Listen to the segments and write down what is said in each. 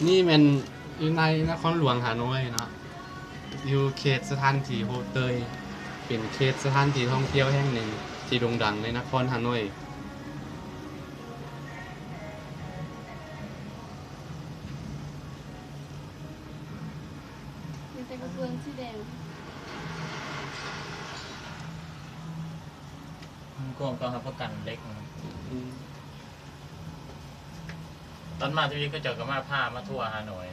นี่มันอยู่ในนครหลวงฮานอยเนาะอยู่เขตสถานที่โฮเตยเป็นเขตสถานที่ท่องเที่ยวแห่งหนึ่งที่โด่งดังในนครฮานอยมีแต่กระเบื้องสีแดงกวงก็ครับประกันเล็กตอนมาที่นี่ก็เจอกับมาผ้ามาทั่วฮานอย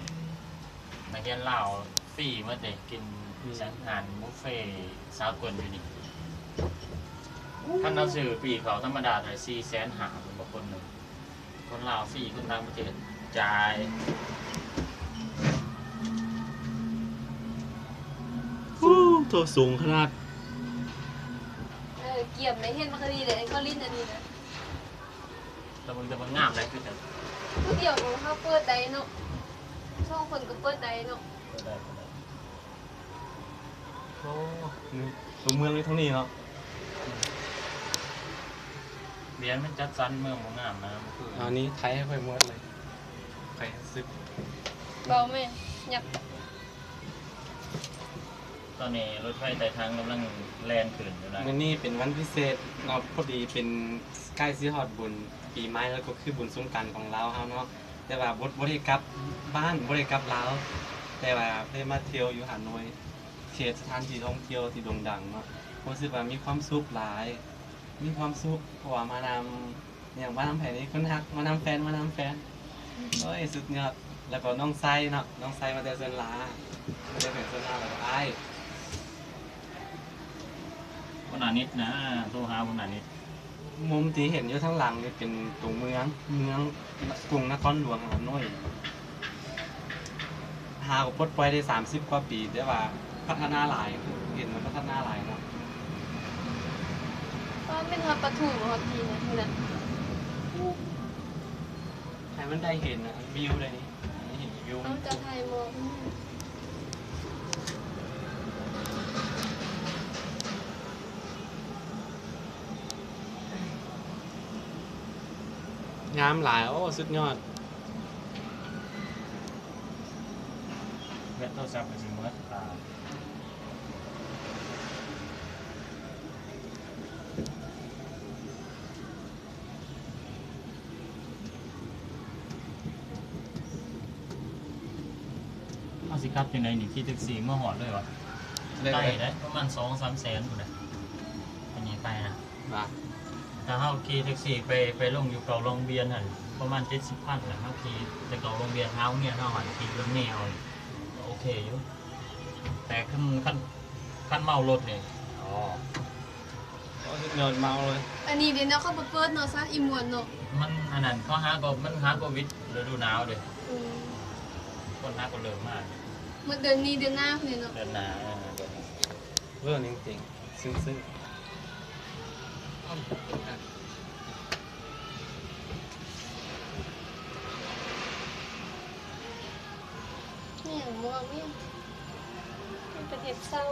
นักเรียนลาวฟรีมาเด็กกินอาหารบุฟเฟ่สากลอยู่นี่ท่านเอาสื่อปีเขาธรรมดาแต่400,000เป็นบุคคลหนึ่งคนลาวฟรีคนต่างประเทศจ่ายตัวสูงขนาดเกี่ยมในเห็นมันก็ดีเลยเขาลิ้นอันนี้นะ แต่มันจะมันงามอะไรขึ้นเนี่ย ผู้เดียวของเขาเปิดได้เนาะช่องคนก็เปิดได้เนาะ โอ้ตัวเมืองเลยทั้งนี้เนาะ เบียนมันจัดสันเมืองมันงามนะมันคือ อันนี้ไทยให้ไปหมดเลยใครซึก เบาไหมหยับ ตอนนี้รถไฟไต่ทางกำลังแล่นขึ้นอยู่นะ วันนี้เป็นวันพิเศษเนาะพอดีเป็นใกล้สิฮอดบุญปีใหม่แล้วก็คือบุญสงกรานต์ของลาวเฮาเนาะแต่ว่าบ่ได้กลับบ้านบ่ได้กลับลาวแต่ว่าได้มาเที่ยวอยู่ฮานอยเขตสถานที่ท่องเที่ยวที่โด่งดังเนาะรู้สึกว่ามีความสุขหลาย มีความสุขเพราะว่ามานำอย่างมานำแผนนี้คนฮักมานำแฟนโอ้ยสุดยอดแล้วก็น้องไซเนาะน้องไซมาแต่เซินลามาแต่แผนเซินลาแล้วก็อ้าย คนอานิดนะโทรหาคนอานิด มุมที่เห็นอยู่ทั้งหลังนี่เป็นตัวเมืองกรุงนครหลวงฮานอยหาปลดปล่อยได้30 กว่าปีแต่ว่าพัฒนาหลายเห็นมันพัฒนาหลายเนาะ ก็เป็นฮอตปลาทูฮอตทีนะนี่นะ ให้มันได้เห็นนะวิวได้นี่เห็นวิว ต้องจะไทยมอง งามหลายโอ้สุดยอด เว็บโทรศัพท์ไปสิเมื่อตาเอาสิครับยังไงนี่ที่แท็กซี่เมื่อหอดเลยวะใกล้ได้ประมาณ2-3 แสนอยู่นะเป็นยังไปนะ ว่า ถ้าเฮาขี่แท็กซี่ไปลงอยู่เก่าโรงเรียนหั่นประมาณ70,000นะเฮาขี่แต่เก่าโรงเรียนเฮาเนี่ยเฮาหันขี่รถแนวโอเคอยู่แต่ขั้นเมารถนี่อ๋อ โอ้สุดยอดเมาเลย อันนี้เดี๋ยวเราเข้ามาเปิดเนาะซะอีมวนเนาะ มันอันนั้นเขาหาก็มันหาโควิดฤดูหนาวเด้คนหาก็เริ่มมาก เมื่อเดือนนี้เดือนหน้าเนี่ยเนาะ เดือนหน้าเดือนหน้า เรื่องจริงๆซึ้งนี่อย่างมองเนี่ยเป็นประเทศเศร้า